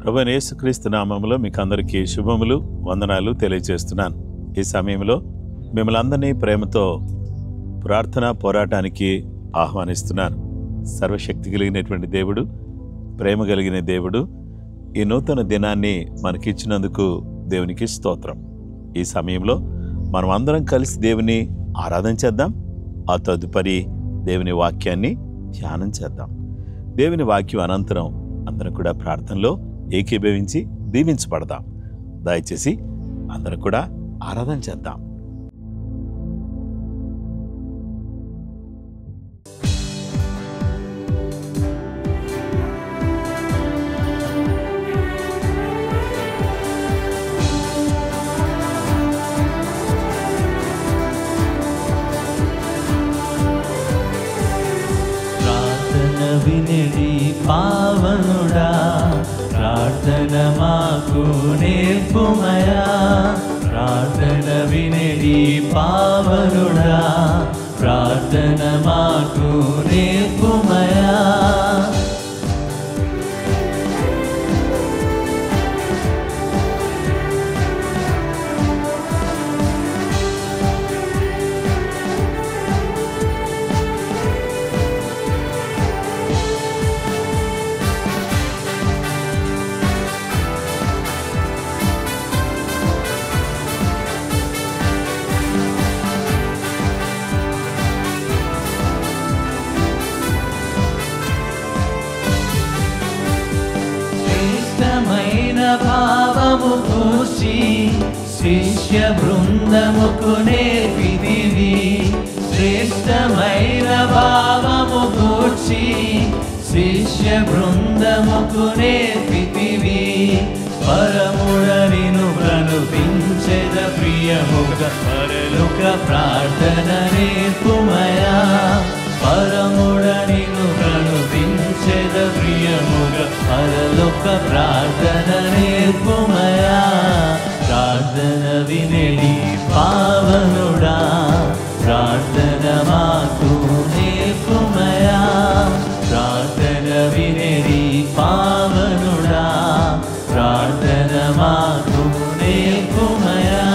ప్రభువైన యేసుక్రీస్తు నామములో మీకు అందరికీ శుభములు, వందనాలు తెలియజేస్తున్నాను. ఈ సమయంలో మిమ్మల్ని అందరినీ ప్రేమతో ప్రార్థనా పోరాటానికి ఆహ్వానిస్తున్నాను. సర్వశక్తి కలిగినటువంటి దేవుడు, ప్రేమ కలిగిన దేవుడు ఈ నూతన దినాన్ని మనకిచ్చినందుకు దేవునికి స్తోత్రం. ఈ సమయంలో మనం అందరం కలిసి దేవుని ఆరాధన చేద్దాం. ఆ తదుపరి దేవుని వాక్యాన్ని ధ్యానం చేద్దాం. దేవుని వాక్యం అనంతరం అందరం కూడా ప్రార్థనలో ఏకీభవించి దీవించబడదాం. దయచేసి అందరం కూడా ఆరాధన చేద్దాం. వినడి పావనుడా, ప్రార్థన మాకు నేర్పుమయా. ప్రార్థన వినడి పావనుడా, ప్రార్థన మాకు నేర్పుమయా. భావము కూర్చి శిష్య బృందముకు నేర్పిదివి. శ్రేష్టమైన భావము కూర్చి శిష్య బృందముకు నేర్పితివి. పరముడ నిను ప్రణుతించెద ప్రియముగ, పరలోక ప్రార్థన నేర్పుమయా. పరముడ నిను ప్రణుతించెద ప్రియముగ, పరలోక ప్రార్థన నేర్పుమయా. ప్రార్థన వినడి పావనుడా, ప్రార్థన మాకు నేర్పుమయా. ప్రార్థన వినడి పావనుడా, ప్రార్థన మాకు నేర్పుమయా.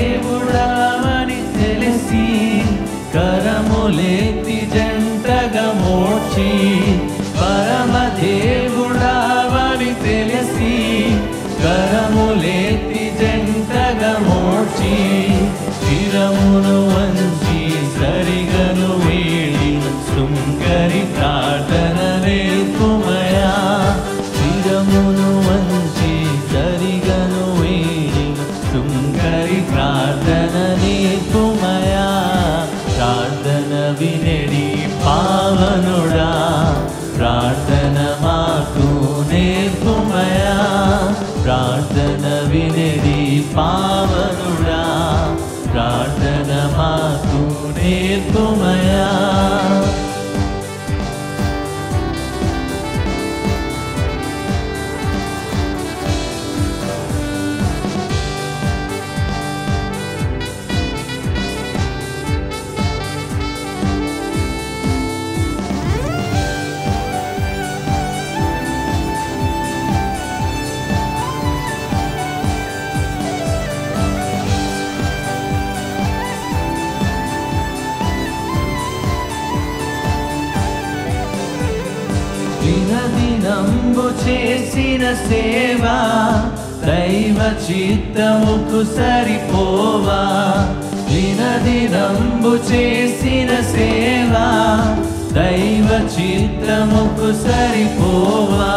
పరమదేవుడావని తెలిసి కరములెత్తి జంటగా మోడ్చి. పరమదేవుడావని తెలిసి కరములెత్తి జంటగా మోడ్చి. శిరమును వంచి సరిగను వేడి శృంగరి ప్రార్థన నేర్పుమయా. శిరమును వంచి సరిగను వేడి శృంగరి ప్రార్థన నేర్పుమయా. ప్రార్థన వినడి పావనుడా, ప్రార్థన మాకు నేర్పుమయా. ప్రార్థన వినడి పావనుడా, ప్రార్థన మాకు నేర్పుమయా. దినదినంబు చేసిన సేవ దైవ చిత్తముకు సరిపోవా. దినదినంబు చేసిన సేవ దైవ చిత్తముకు సరిపోవా.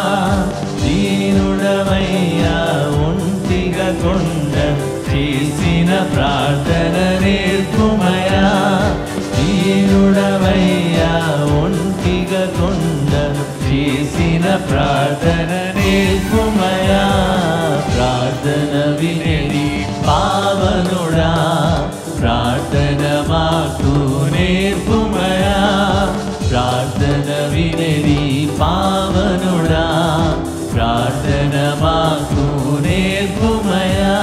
దీనుడవయ్యా ఒంటిగా కొండ చేసిన ప్రార్థన నేర్పుమయా. దీనుడవయ్యా ఒంటిగా ఒంటిగా చేసిన ప్రార్థన నేర్పుమయా ప్రార్థన వినడి పావనుడా ప్రార్థన మాకు నేర్పుమయా ప్రార్థన వినడి పావనుడా ప్రార్థన మాకు నేర్పుమయా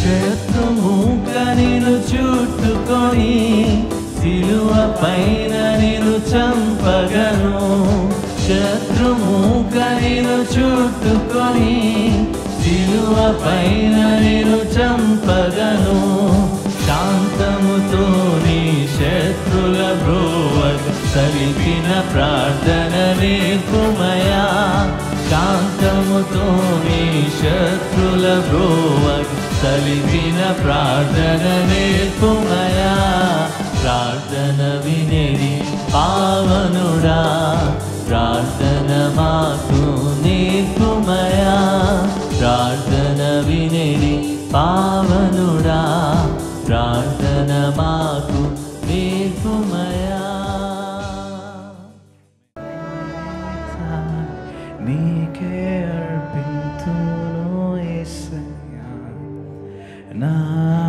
శత్రుమూక నిన్ను చుట్టుకొని సిలువ పైన నిన్ను చంపగను శత్రుమూక నిన్ను చుట్టుకొని సిలువ పైన నిన్ను చంపగను శాంతముతో నీ శత్రుల బ్రోవకు సలిపిన ప్రార్థన నేర్పుమయా శాంతముతో నీ శత్రుల బ్రోవకు సలిపిన ప్రార్థన నేర్పుమయా ప్రార్థన వినడి పావనుడా ప్రార్థన మాకు నేర్పుమయా ప్రార్థన వినడి పావనుడా ప్రార్థన మాకు నేర్పుమయా నీకే అర్పింతును యేసయ్యా నా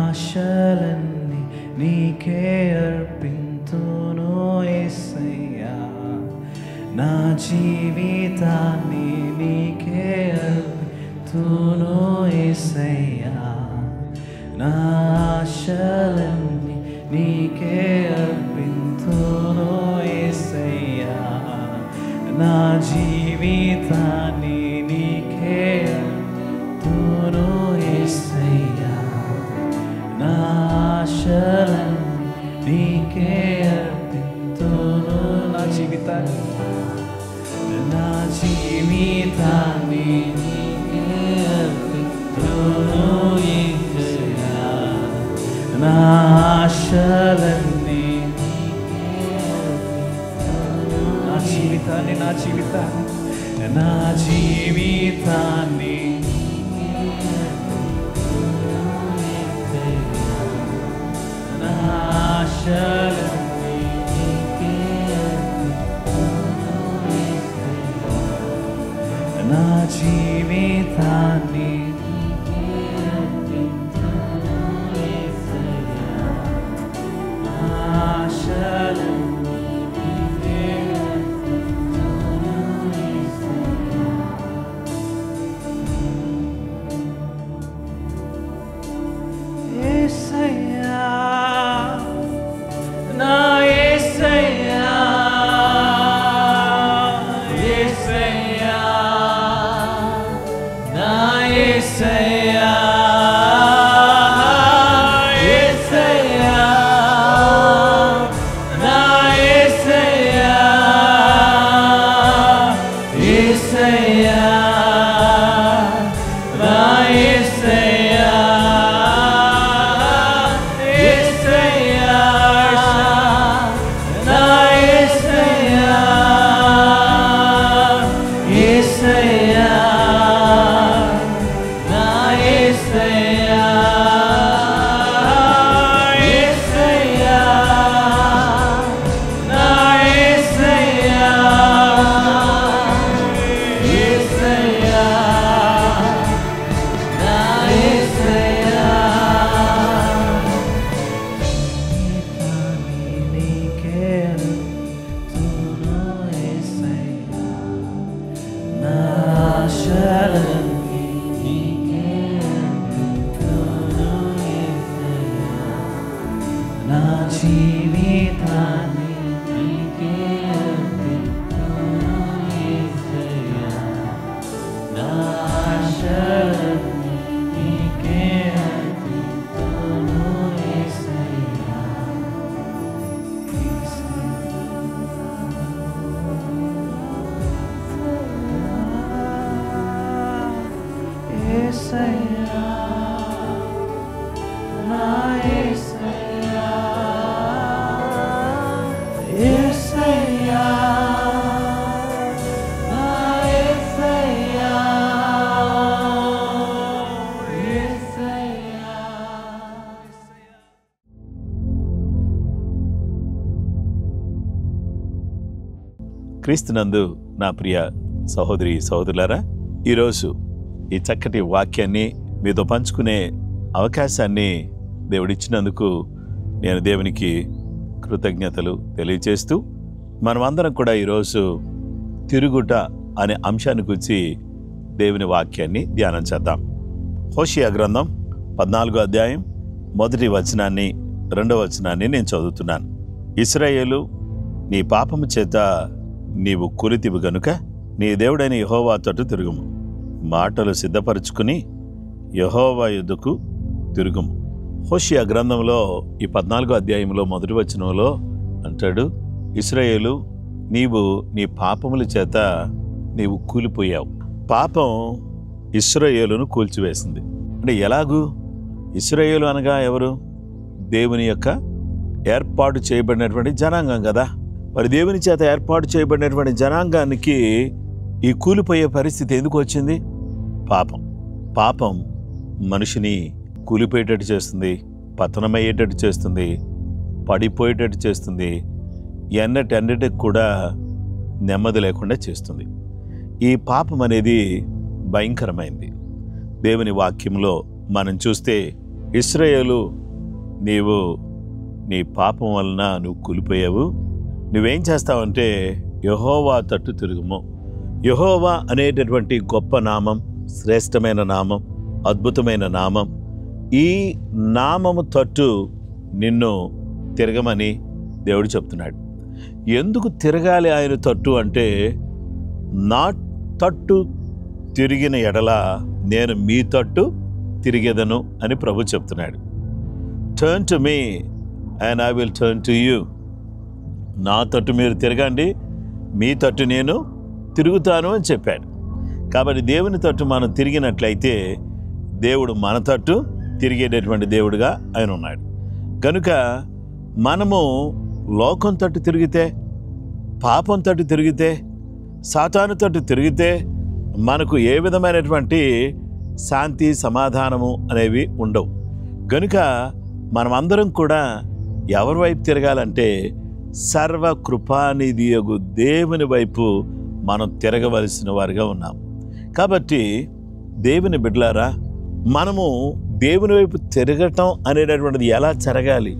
ఆశలన్నీ నీకే అర్పింతును యేసయ్యా నా జీవితాన్ని నీకే అర్పింతును యేసయ్యా నా ఆశలన్నీ నీకే అర్పింతును యేసయ్యా నా జీవితాన్ని నీకే అర్పింతును యేసయ్యా నా ఆశలన్నీ నీకే అర్పింతును నా జీవితాన్ని నీకే అర్పింతును యేసయ్యా నా ఆశలన్నీ నా జీవితాన్ని నా ఆశలన్నీ నా జీవితాన్ని యేసయ్యా నా యేసయ్యా యేసయ్యా నా యేసయ్యా యేసయ్యా. క్రీస్తునందు నా ప్రియ సహోదరి సహోదరులారా, ఈరోజు ఈ చక్కటి వాక్యాన్ని మీతో పంచుకునే అవకాశాన్ని దేవుడిచ్చినందుకు నేను దేవునికి కృతజ్ఞతలు తెలియజేస్తూ, మనమందరం కూడా ఈరోజు తిరుగుట అనే అంశాన్ని గురించి దేవుని వాక్యాన్ని ధ్యానం చేద్దాం. హోషేయ గ్రంథం 14వ అధ్యాయం 1వ వచనాన్ని 2వ వచనాన్ని నేను చదువుతున్నాను. ఇశ్రాయేలు, నీ పాపము చేత నీవు కూలితివి గనుక నీ దేవుడైన యెహోవా తట్టు తిరుగుము, మాటలు సిద్ధపరుచుకుని యెహోవా యుద్ధకు తిరుగుము. హోషేయ గ్రంథంలో ఈ 14వ అధ్యాయంలో 1వ వచనంలో అంటాడు, ఇశ్రాయేలు, నీవు నీ పాపముల చేత నీవు కూలిపోయావు. పాపం ఇశ్రాయేలును కూల్చివేసింది. అంటే ఎలాగూ? ఇశ్రాయేలు అనగా ఎవరు? దేవుని యొక్క ఏర్పాటు చేయబడినటువంటి జనాంగం కదా. మరి దేవుని చేత ఏర్పాటు చేయబడినటువంటి జనాంగానికి ఈ కూలిపోయే పరిస్థితి ఎందుకు వచ్చింది? పాపం మనిషిని కూలిపోయేటట్టు చేస్తుంది, పతనమయ్యేటట్టు చేస్తుంది, పడిపోయేటట్టు చేస్తుంది, ఎన్నటన్నిటికి కూడా నెమ్మది లేకుండా చేస్తుంది. ఈ పాపం అనేది భయంకరమైంది. దేవుని వాక్యంలో మనం చూస్తే, ఇశ్రాయేలు, నీవు నీ పాపం వలన నువ్వు కూలిపోయావు, నువ్వేం చేస్తావంటే యెహోవా తట్టు తిరుగుము. యెహోవా అనేటటువంటి గొప్ప నామం, శ్రేష్టమైన నామం, అద్భుతమైన నామం, ఈ నామము తట్టు నిన్ను తిరగమని దేవుడు చెప్తున్నాడు. ఎందుకు తిరగాలి ఆయన తట్టు అంటే, నా తట్టు తిరిగిన ఎడల నేను మీ తట్టు తిరిగేదను అని ప్రభు చెప్తున్నాడు. Turn to me and I will turn to you. నా తట్టు మీరు తిరగండి, మీ తట్టు నేను తిరుగుతాను అని చెప్పాడు. కాబట్టి దేవుని తట్టు మనం తిరిగినట్లయితే దేవుడు మన తట్టు తిరిగేటటువంటి దేవుడుగా ఆయన ఉన్నాడు. కనుక మనము లోకం తట్టు తిరిగితే, పాపం తట్టు తిరిగితే, సాతాను తట్టు తిరిగితే మనకు ఏ విధమైనటువంటి శాంతి సమాధానము అనేవి ఉండవు. కనుక మనమందరం కూడా ఎవరి వైపు తిరగాలంటే సర్వ కృపానిధియగు దేవుని వైపు మనం తిరగవలసిన వారిగా ఉన్నాం. కాబట్టి దేవుని బిడ్డలారా, మనము దేవుని వైపు తిరగటం అనేటటువంటిది ఎలా జరగాలి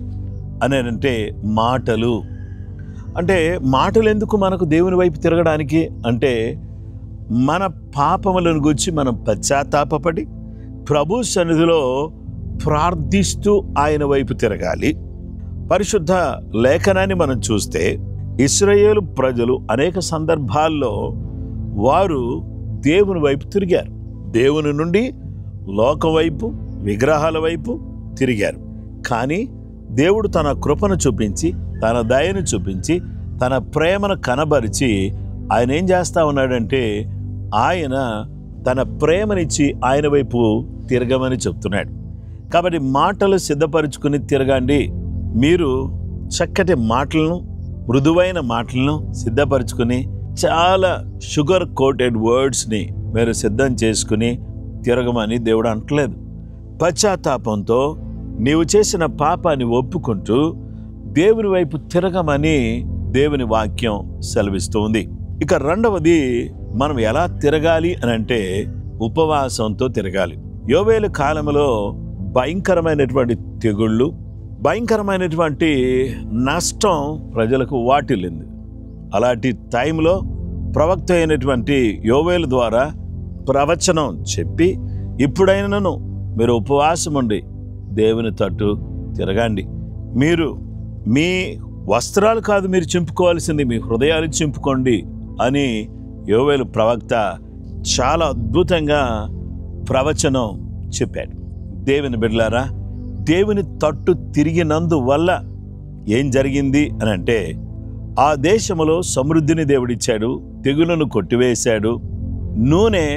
అని అంటే, మాటలు ఎందుకు మనకు దేవుని వైపు తిరగడానికి అంటే, మన పాపములను గురించి మనం పశ్చాత్తాపపడి ప్రభు సన్నిధిలో ప్రార్థిస్తూ ఆయన వైపు తిరగాలి. పరిశుద్ధ లేఖనాన్ని మనం చూస్తే, ఇశ్రాయేలు ప్రజలు అనేక సందర్భాల్లో వారు దేవుని వైపు తిరిగారు. దేవుని నుండి లోకం వైపు, విగ్రహాల వైపు తిరిగారు. కానీ దేవుడు తన కృపను చూపించి, తన దయను చూపించి, తన ప్రేమను కనబరిచి ఆయన ఏం చేస్తా ఉన్నాడంటే, ఆయన తన ప్రేమనిచ్చి ఆయన వైపు తిరగమని చెప్తున్నాడు. కాబట్టి మాటలు సిద్ధపరుచుకుని తిరగండి. మీరు చక్కటి మాటలను, మృదువైన మాటలను సిద్ధపరచుకుని, చాలా షుగర్ కోటెడ్ వర్డ్స్ని మీరు సిద్ధం చేసుకుని తిరగమని దేవుడు అంటలేదు. పశ్చాత్తాపంతో నీవు చేసిన పాపాన్ని ఒప్పుకుంటూ దేవుని వైపు తిరగమని దేవుని వాక్యం సెలవిస్తుంది. ఇక రెండవది, మనం ఎలా తిరగాలి అని అంటే, ఉపవాసంతో తిరగాలి. యోవేలు కాలంలో భయంకరమైనటువంటి తెగుళ్ళు, భయంకరమైనటువంటి నష్టం ప్రజలకు వాటిల్లింది. అలాంటి టైంలో ప్రవక్త అయినటువంటి యోవేలు ద్వారా ప్రవచనం చెప్పి, ఇప్పుడైనను మీరు ఉపవాసం ఉండి దేవుని తట్టు తిరగండి. మీరు మీ వస్త్రాలు కాదు మీరు చింపుకోవాల్సింది, మీ హృదయాలు చింపుకోండి అని యోవేలు ప్రవక్త చాలా అద్భుతంగా ప్రవచనం చెప్పాడు. దేవుని బిడ్డలారా, దేవుని తట్టు తిరిగినందువల్ల ఏం జరిగింది అని అంటే, ఆ దేశంలో సమృద్ధిని దేవుడిచ్చాడు, తెగులను కొట్టివేశాడు, నూనె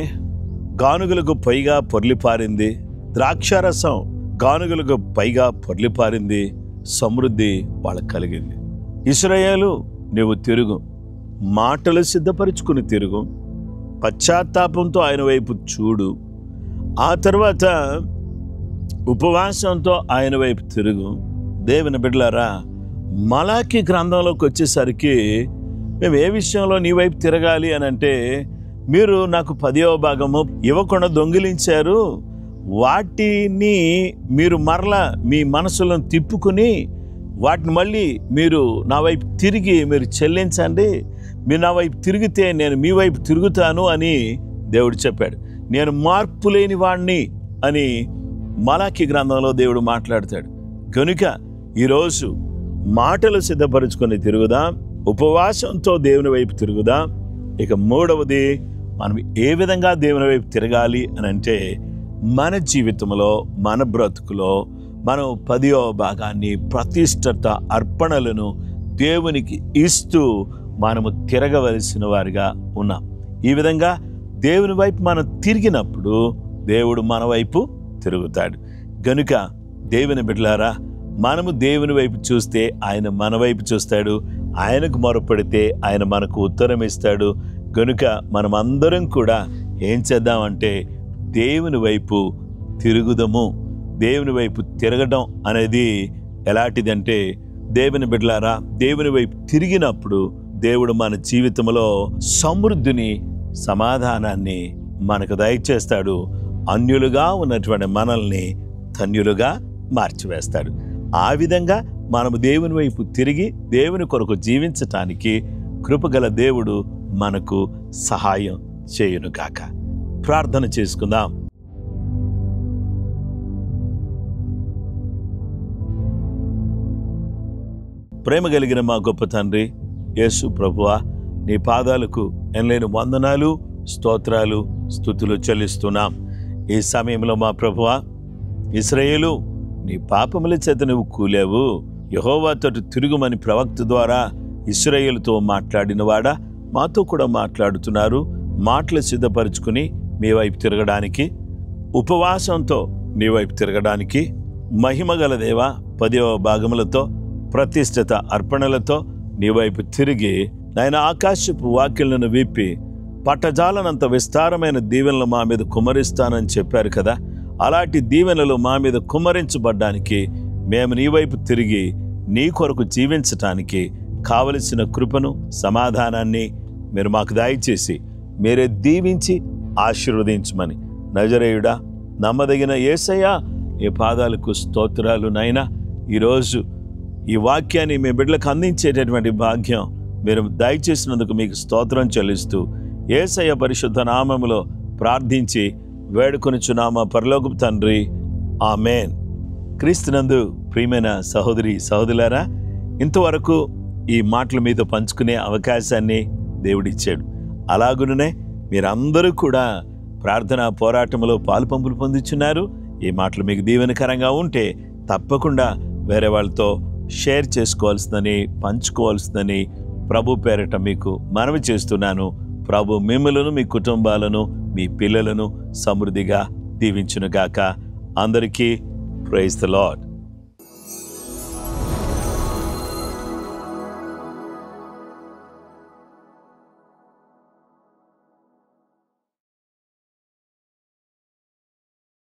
గానుగులకు పైగా పొర్లిపారింది, ద్రాక్షారసం గానుగులకు పైగా పొర్లిపారింది, సమృద్ధి వాళ్ళకు కలిగింది. ఇశ్రాయేలు, నీవు తిరుగు, మాటలు సిద్ధపరుచుకుని తిరుగు, పశ్చాత్తాపంతో ఆయన వైపు చూడు, ఆ తర్వాత ఉపవాసంతో ఆయన వైపు తిరుగు. దేవుని బిడ్డలారా, మలాకి గ్రంథంలోకి వచ్చేసరికి మేము ఏ విషయంలో నీ వైపు తిరగాలి అని అంటే, మీరు నాకు 10వ భాగము ఇవ్వకుండా దొంగిలించారు, వాటిని మీరు మరలా మీ మనసులను తిప్పుకుని వాటిని మళ్ళీ మీరు నా వైపు తిరిగి మీరు చెల్లించండి, మీరు నా వైపు తిరిగితే నేను మీ వైపు తిరుగుతాను అని దేవుడు చెప్పాడు. నేను మార్పు లేని వాడిని అని మలాకి గ్రంథంలో దేవుడు మాట్లాడతాడు. కనుక ఈరోజు మాటలు సిద్ధపరుచుకొని తిరుగుదాం, ఉపవాసంతో దేవుని వైపు తిరుగుదాం. ఇక మూడవది, మనం ఏ విధంగా దేవుని వైపు తిరగాలి అని అంటే, మన జీవితంలో మన బ్రతుకులో మనం 10వ భాగాన్ని ప్రతిష్ఠిత అర్పణలను దేవునికి ఇస్తూ మనము తిరగవలసిన వారిగా ఉన్నాం. ఈ విధంగా దేవుని వైపు మనం తిరిగినప్పుడు దేవుడు మన వైపు తిరుగుతాడు. గనుక దేవుని బిడ్డలారా, మనము దేవుని వైపు చూస్తే ఆయన మన వైపు చూస్తాడు, ఆయనకు మొరపెడితే ఆయన మనకు ఉత్తరం ఇస్తాడు. గనుక మనం అందరం కూడా ఏం చేద్దామంటే దేవుని వైపు తిరుగుదము. దేవుని వైపు తిరగడం అనేది ఎలాంటిదంటే, దేవుని బిడ్డలారా, దేవుని వైపు తిరిగినప్పుడు దేవుడు మన జీవితంలో సమృద్ధిని, సమాధానాన్ని మనకు దయచేస్తాడు. అన్యులుగా ఉన్నటువంటి మనల్ని ధన్యులుగా మార్చివేస్తాడు. ఆ విధంగా మనము దేవుని వైపు తిరిగి దేవుని కొరకు జీవించటానికి కృపగల దేవుడు మనకు సహాయం చేయునుగాక. ప్రార్థన చేసుకుందాం. ప్రేమ కలిగిన మా గొప్ప తండ్రి యేసు ప్రభువా, నీ పాదాలకు ఎనలేని వందనాలు, స్తోత్రాలు, స్తుతులు చెల్లిస్తున్నాం. ఈ సమయంలో మా ప్రభువా, ఇశ్రాయేలు, నీ పాపముల చేత నువ్వు కూలావు, యెహోవాతో తిరుగుమని ప్రవక్త ద్వారా ఇశ్రాయేలుతో మాట్లాడిన వాడా, మాతో కూడా మాట్లాడుతున్నారు. మాటలు సిద్ధపరుచుకుని మీ వైపు తిరగడానికి, ఉపవాసంతో నీ వైపు తిరగడానికి, మహిమగల దేవ 10వ భాగములతో ప్రతిష్ఠిత అర్పణలతో నీ వైపు తిరిగి నాయన ఆకాశపు వాక్యలను విప్పి పట్టజాలనంత విస్తారమైన దీవెనలు మా మీద కుమ్మరిస్తానని చెప్పారు కదా. అలాంటి దీవెనలు మా మీద కుమ్మరించబడ్డానికి మేము నీ వైపు తిరిగి నీ కొరకు జీవించటానికి కావలసిన కృపను, సమాధానాన్ని మీరు మాకు దయచేసి మీరే దీవించి ఆశీర్వదించమని నజరేయుడా, నమ్మదగిన యేసయ్యా, ఈ పాదాలకు స్తోత్రాలు. నైనా ఈరోజు ఈ వాక్యాన్ని మీ బిడ్డలకు అందించేటటువంటి భాగ్యం మీరు దయచేసినందుకు మీకు స్తోత్రం చెల్లిస్తూ యేసయ్య పరిశుద్ధ నామములో ప్రార్థించి వేడుకొనుచున్నామా పరలోకపు తండ్రి, ఆమేన్. క్రీస్తునందు ప్రియమైన సహోదరి సహోదరులారా, ఇంతవరకు ఈ మాటల మీద పంచుకునే అవకాశాన్ని దేవుడిచ్చాడు. అలాగునే మీరందరూ కూడా ప్రార్థనా పోరాటంలో పాలుపంపులు పొందుచున్నారు. ఈ మాటలు మీకు దీవెనకరంగా ఉంటే తప్పకుండా వేరే వాళ్ళతో షేర్ చేసుకోవాల్సిందని, పంచుకోవాల్సిందని ప్రభు పేరిట మీకు మనవి చేస్తున్నాను. ప్రభు మిమ్మలను, మీ కుటుంబాలను, మీ పిల్లలను సమృద్ధిగా దీవించునుగాక. అందరికీ ప్రైజ్ ది లార్డ్.